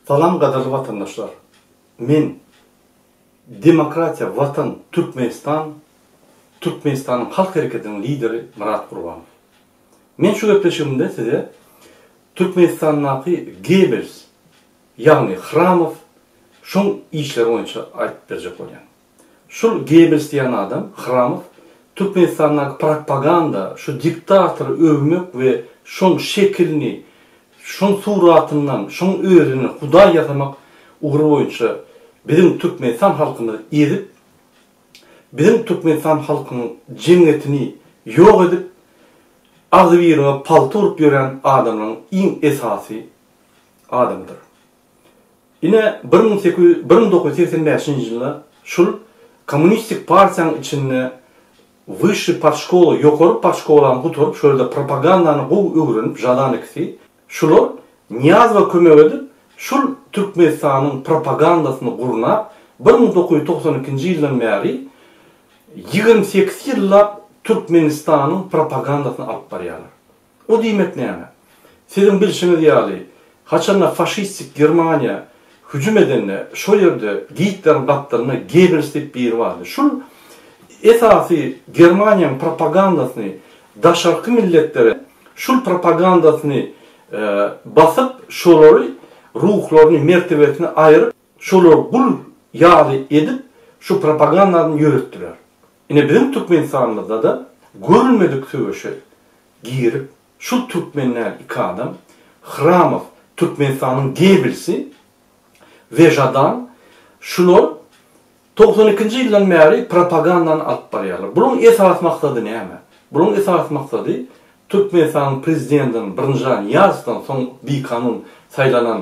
Salam qadarlı vatandaşlar. Men Demokratiya Vatan Türkmenistan'ın halk hareketinin lideri Murat Qurbanov. Men şu gepleşimde size Türkmenistan'daki Goebbels, yani Khramov, şun işler boyunca ayıp verecek olan. Şul Goebbels diyen adam, Khramov, Türkmenistan'daki propaganda, şu diktatörü övmek ve şun şeklini, şun suratından, şun öğrenini Huda yasamak uğru boyunca bizim Türkmenistan halkını ezip, bizim Türkmenistan halkının cemiyetini yok edip, ağzı birine palto urup gören adamın en esası adamıdır. Yine 1985 yılında şul Komünistik Partiyanın içinde Vyshy partşkola, yukarı partşkolanı kuturup, şöyle propagandanı öğrenip, jadan ikisi, şular Niyazova kömek edip, şul Türkmenistan'ın propagandasını kurunap, 1992 yıldan beri 28 yıllar Türkmenistan'ın propagandasını alıp barıyorlar. O demek ne yani? Sizin bilişiniz yani, haçanla faşistik Germanya hücum edenle, şu yerde Hitler'in kaplarına Goebbels deyip bir vardı. Şul esası Germanya'nın propagandasını daşarkı milletlere, şul propagandasını basıp, şuları ruhlarını, mertebesini ayırıp, şuları bul yağlı edip, şu propagandanı yürüttüler. Yine bizim Türkmenistan'da da görülmedik sövüşe girip, şu Türkmenler iki adam, Khramov, Türkmenistan'ın Goebbels'i ve jadan, şular 92. yıldan beri propagandanı alıp barıyorlar. Bunun esas maksadı ne ama? Bunun esas maksadı Türkmenistan'ın prezidentinin Birnjan Niyazov'dan son bir kanun saylanan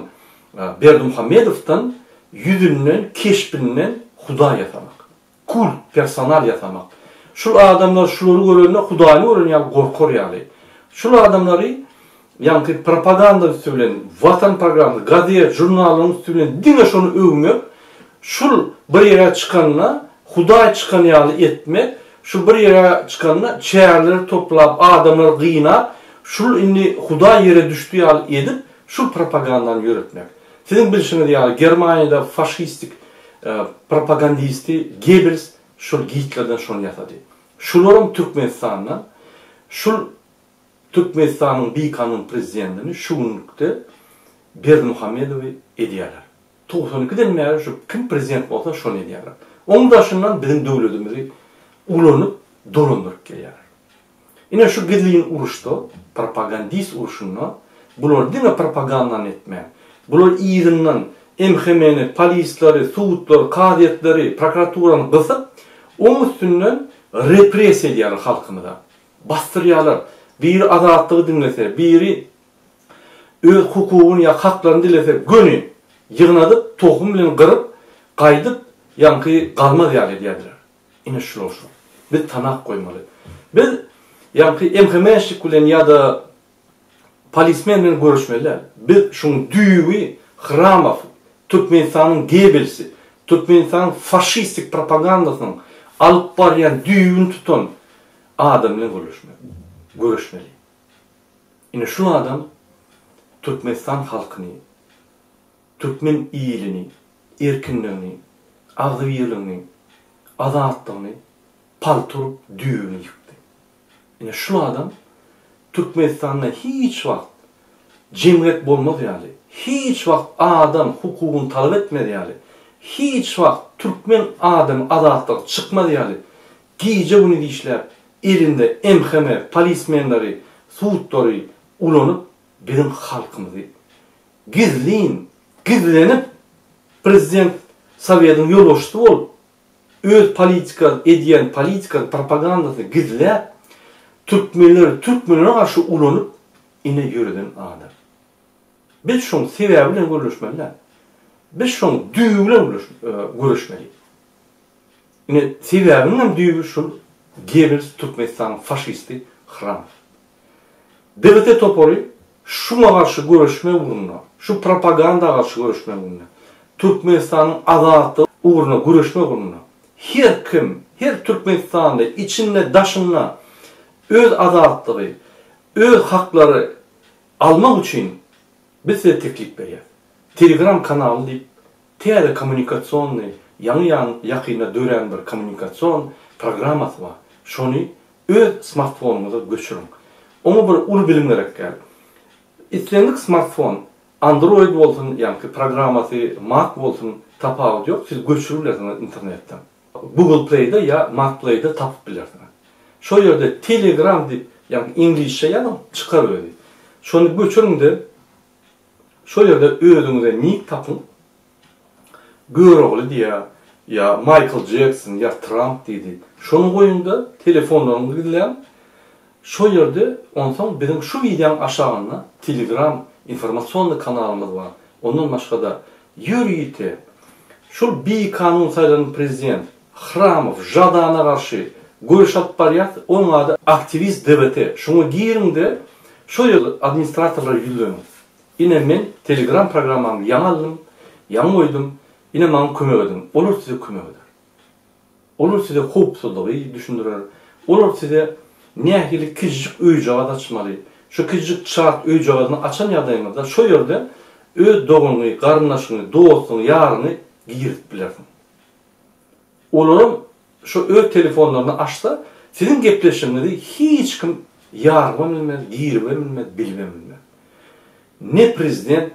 Berdimuhamedov'dan yüzünden, keşfinden Huda yasamak. Kul, personal yasamak. Şu adamlar şuları görünüyor, Huda'yı görünüyor, korkor yani. Şu adamları yani propaganda üstüyle, vatan programı, gazete, jurnalın üstüyle dine şunu övmek, şu bir yere çıkanına, Huda'yı çıkan yani etmek, şu bir yere çıkanına çeyreleri toplayıp, adamları kıyına, şu inni Huda yere düştüğü yani edip, şu propagandanı yürütmek. Sizin bilişiniz yani Germanya'da faşistik propagandisti Goebbels, şu Hitler'den şunu yasadı. Şuların Türkmenistan'dan, şu Türkmenistan'ın bir kanun prezidentini şu günlükte Berdimuhamedov'u ediyorlar. 92'den beri şu kim prezident olsa şunu ediyorlar. Onun dışından bizim devletimizi ulanıp dolandırıp geliyorlar. Yine şu gizliğin uruşta, propagandist uruşunda, bunlar dine propagandanı etmeyen, bunlar İran'dan emhemeni, polisleri, suudları, kadetleri, prokuraturanı kısıp, onun üstünden represiye ediyorlar halkımıza. Bastırıyorlar. Biri azatlığı dinlese, biri öz hukukunu ya haklarını dilese, gönü yığınadıp, tohum bilen kırıp, kaydıp, yankı kalmaz yani ediyorlar. Yine şu olsun. Biz tanak koymalı. Biz yankı emhemenşiklen ya da polismenle görüşmeliler. Biz şunun düğü, Khramov, Türkmenistan'ın Goebbels'i, Türkmenistan'ın faşistik propagandasının alıp barayan düğünü tutan adamla görüşmeli. Yine şu adam Türkmenistan halkını, Türkmen iyiliğini, erkinliğini, ağzıbirliğini, azatlığını palturup düğünü yıktı. Yine şu adam Türkmenistan'da hiç vakit cemiyet olmaz yani. Hiç vakit adam hukukunu talep etmedi yani. Hiç vakit Türkmen adam azatlık çıkmadı yani. Giyece bunu dişler elinde emheme, polismenleri, suudları ulanıp bizim halkımızı gizlenip prezident Sovyet'in yoluştu olup öz politika ediyen politika propagandası gizleyip Türkmenlere karşı ulanıp yine yürüden adam. Biz şunu sebebiyle görüşmeliler. Biz şunu düğüyle görüşmeliyiz. Yine sebebinin düğü şu Goebbels, Türkmenistan'ın faşisti Khramov. Devlet toporu şuna karşı görüşme uğruna, şu propaganda karşı görüşme uğruna, Türkmenistan'ın azatı uğruna görüşme uğruna, her kim, her Türkmenistan'da içinde daşınla öz azatlığı, öz hakları almak için biz size teklif veriyoruz. Telegram kanalı deyip telekommunikasyonlu yan yakına dören bir kommunikasyon programması var. Şonu öz smartphonunuza göçürün. Onu bir ul bilim gerek gel. İsteyenlik smartphone Android olsun, yani programması Mac olsun tapağı yok. Siz göçürürsünüz internetten. Google Play'de ya Mac Play'de tapıp bilirsiniz. Şu yerde Telegram deyip, yani İngilizce yanım çıkarıyor. Şunu göçürün de şu yerde özünüze nick tapın. Göroğlu diye ya Michael Jackson ya Trump dedi. Şunu koyun da telefonlarını gidilen şu yerde ondan bizim şu videonun aşağısında Telegram informasyonlu kanalımız var. Onun başka da yürüyüte şu bir kanun sayılan prezident Hramov Jadana karşı görüş alıp bariyat onun adı aktivist devleti. Şunu giyin de şu yerde administratörler yüzüyorum. Yine ben Telegram programımı yanaldım, yan koydum. Yine bana kömek edin. Olur size kömek eder. Olur size hopsuzluğu düşündürür. Olur size nehirli küçücük öy cevap açmalı. Şu küçücük çat öy cevabını açan yadayımızda şu yerde öy doğunu, karınlaşını, doğusunu, yarını giyirip bilirsin. Olurum şu öy telefonlarını açsa sizin gepleşimleri hiç kim yarma bilmez, giyirme bilmez, bilme bilmez. Ne prezident,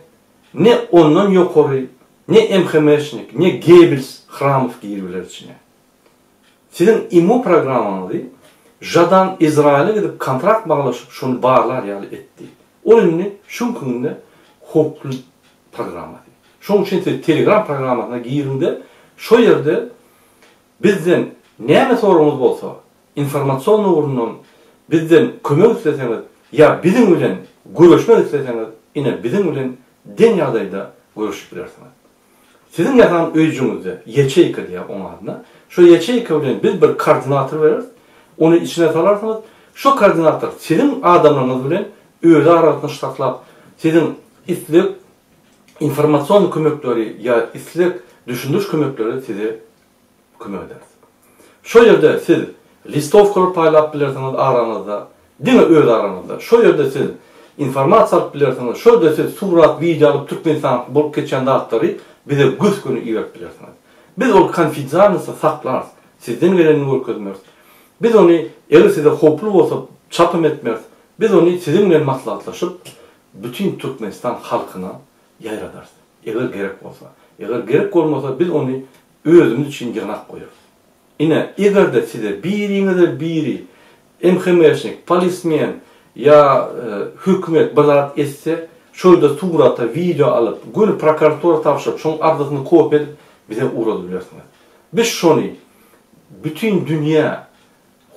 ne ondan yukarı, ne MHM'şnik, ne Goebbels, Hramov giyirbiler içine. Sizin imo programınızı Jadan İsrail'e gidip kontrakt bağlaşıp şunu bağlar yani etti. Onun şu günde hoplu programı. Şunun için Telegram programına girdiğinde şu yerde bizden ne sorunuz olsa informasyon uğrundan bizden kömek isteseniz ya bizim bilen görüşmek isteseniz yine bizim bilen dünyada görüşüp bilirsiniz. Sizin yatan öcünüzde yeçeyka diye onun adına şu yeçeyka bilen biz bir koordinatör veririz. Onu içine salarsanız şu koordinatör sizin adamlarınız bilen öyle arasında şartlap sizin istilik informasyon kömekleri ya istilik düşündürüş kömekleri size kömek eder. Şu yerde siz listovkalar paylaşıp bilirsiniz aranızda, değil mi öyle aranızda. Şu yerde siz informasyon alıp bilirsiniz, şu yerde siz surat, video alıp Türkmenistan bulup geçen dağıtları bize göz günü iyilik bilirsiniz. Biz o konfidansı saklarız. Sizden verenini görközmüyoruz. Biz onu eğer size hoplu olsa çapım etmiyoruz. Biz onu sizinle maslahatlaşıp bütün Türkmenistan halkına yayradırız. Eğer gerek olsa. Eğer gerek olmasa biz onu özümüz için yırnak koyuyoruz. Yine eğer de size biri MHM'şnik, polismen ya hükümet bazarat etse şöyle surata video alıp günü prokuratura tavşıp şunun ardasını kopya edip bize uğradırıyorsunuz. Biz şunu bütün dünya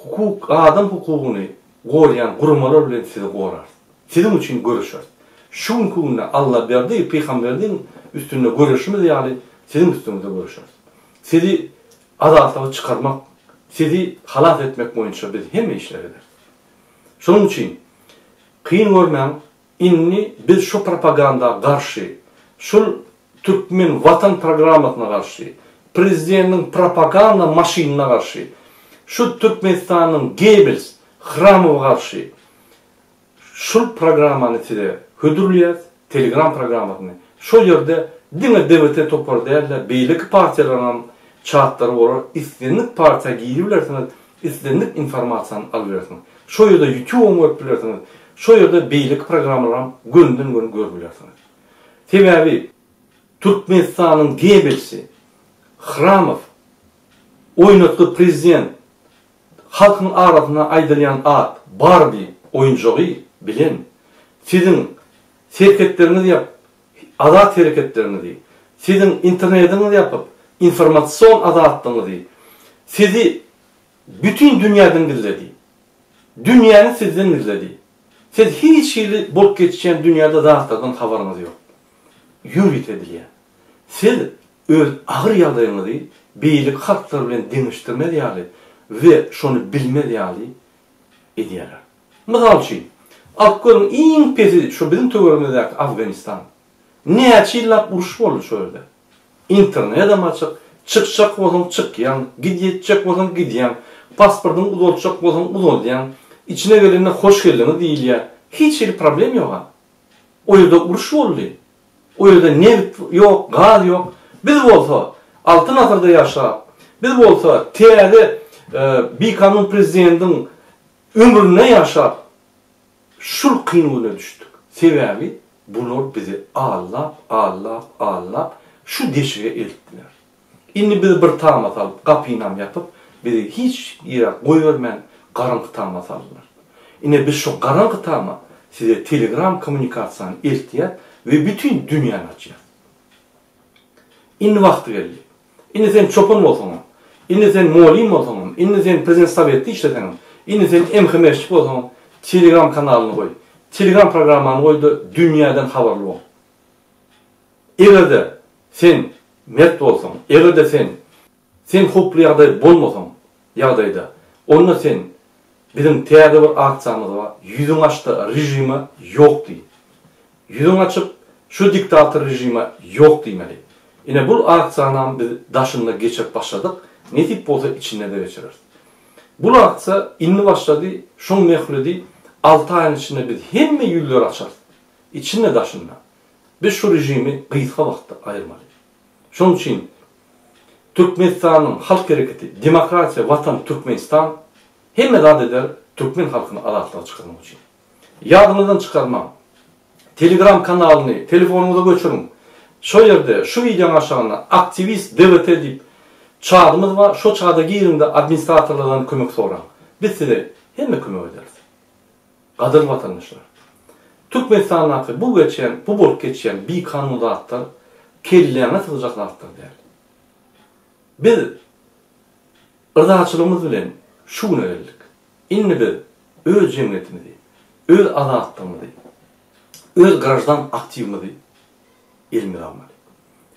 hukuk, adam hukukunu koruyan kurumlar bile sizi korar. Sizin için görüşürüz. Şu hukukunu Allah verdi, Peygamber'in üstünde görüşümüz yani sizin üstünüzde görüşürüz. Sizi adaletine çıkarmak, sizi halat etmek boyunca biz hem işler eder. Şunun için kıyın görmeyen inni biz şu propaganda karşı, şu Türkmen vatan programına karşı, prezidentin propaganda maşinine karşı, şu Türkmenistan'ın Goebbels, Hramov'a karşı şu programını size hüdürlüyüz, Telegram programını. Şu yerde dine devlete topar değerler, beylik partiyalarının çağıtları olur, istenlik partiya giyilebilirsiniz, istenlik informasyon alabilirsiniz. Şu yerde YouTube'u yapabilirsiniz, şu yerde beylik programlarını günden gün görebilirsiniz. Sebebi Türkmenistan'ın Goebbels'i, Hramov, oynatlı prezident, halkın arasına aydılayan at, Barbie oyuncağı bilin. Sizin hareketlerinizi yap, adat hareketlerinizi, sizin internetinizi yapıp, informasyon adattığınızı, sizi bütün dünyadan gizledi. Dünyanın sizden gizledi. Siz hiç şeyi bulup geçeceğin dünyada dağıtlardan haberiniz yok. Yürüt ediliyor. Siz öz ağır yadayınızı beylik halklar bilen deniştirme diyali ve şunu bilme diyali ediyorlar. Misal için, Afgan'ın en pesi şu bizim tögörümüzdeki Afganistan. Ne açıyla uruş oldu şöyle. İnternet ama çıkacak olsan çıkyan, gidecek olsan gidyan, pasportun uzolacak olsan uzolayan, içine gelene hoş gelene değil ya. Hiç problem yok ha. O yerde uruş oldu. O yerde neft yok, gaz yok. Biz bolsa altın asırda yaşap, biz bolsa tiyade bir kanun prezidentin ömrüne yaşap, şul kıyınlığına düştük. Sebebi bunlar bizi ağlap, şu deşiğe elttiler. İndi biz bir tama salıp, kapıyla yapıp, bizi hiç yere koyvermen, karanlık tama saldılar. İndi biz şu karanlık tama size telegram kommunikasyon eltiyat ve bütün dünyanı açıyor. İndi vakti geldi. İndi sen çopan olsan, indi sen mualim olsan, indi sen prezident sovyeti işleten, indi sen emhemeşçi olsan, telegram kanalını koy. Telegram programını koydu, dünyadan haberli ol. Eğer de sen mert olsan, eğer de sen hoplu yağday bolmasan, yağdayda, onunla sen bizim tiyade bir aksiyonumuz var, yüzün açtı rejimi yok değil. Yüzün açıp şu diktatör rejimi yok demeli. Yine bu aksiyonun biz daşında geçip başladık, ne tip olsa içinde de geçiririz. Bu aksiyon inni başladı, şun mehledi, 6 ayın içinde biz hem yüller açarız, içinde daşında. Biz şu rejimi kıyıtka vakti ayırmalıyız. Şunun için Türkmenistan'ın halk hareketi, demokrasiya, vatan Türkmenistan hem edad eder Türkmen halkını alatlığa çıkarmak için. Yadınızdan çıkarmam. Telegram kanalını, telefonunuza göçürün. Şu yerde, şu videonun aşağına aktivist devlet edip çağrımız var. Şu çağdaki yerinde administratörlerden kömek soran. Biz size hem kömek ederiz. Kadir vatandaşlar. Türkmenistan'ın hakkı bu bolup geçen bir kanunu atlar, kelleğine sığacaklardır der. Biz ırdaçılığımız bilen şunu öğrendik. İnni biz öz cemiyetimizi, öz adatlığımızı, öz grajdan aktivimizi ilmi almalı.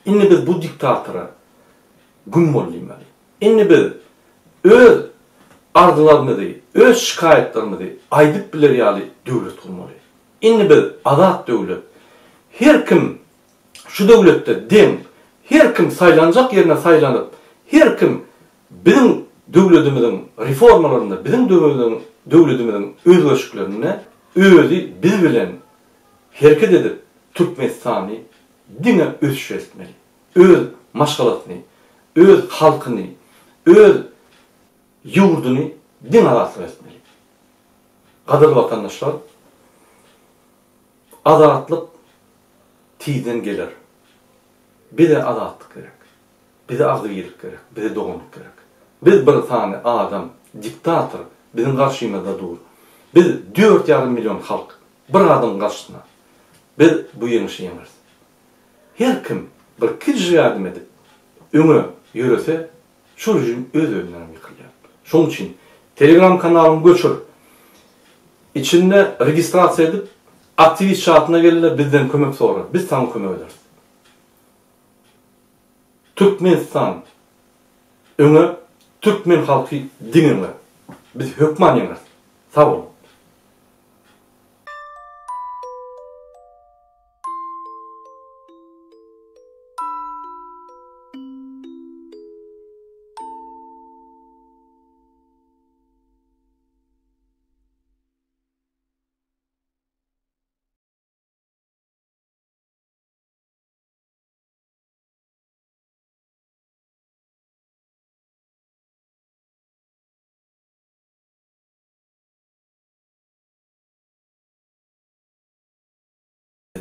İnni biz bu diktatora gün bollaymalı. İnni biz öz ardılarımızı, öz şikayetlerimizi aydıp bileriyali devlet olmalı. İnni biz adat devlet. Her kim şu devlette den, her kim saylanacak yerine saylanıp, her kim bizim devletimizin reformalarında, bizim devletimizin özgürlüklerine özü biz bilen hareket edip Türkmenistan'ı dine öz etmeli. Öz maşgalatını, öz halkını, öz yurdunu din alatlı etmeli. Kadir vatandaşlar, adaletlik tiyden gelir. Bir de adaletlik gerek. Bir de ağzıvilik gerek. Bir de doğumluk gerek. Biz bir tane adam, diktatör, bizim karşımızda dur. Biz 4,5 milyon halk, bir adam karşısına. Biz bu yenişi yemeriz. Her kim bir kişi yardım edip, ömrü yürüse, şu rejim öz önünden yıkılıyor. Şunun için Telegram kanalımı göçür. İçinde registrasyon edip, aktivist şartına gelirler, bizden kömek sorar. Biz sana kömek ederiz. Türkmenistan öňe Türkmen halky dinine biz hökman ýeňiz. Sag bolun.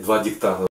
Два диктатора.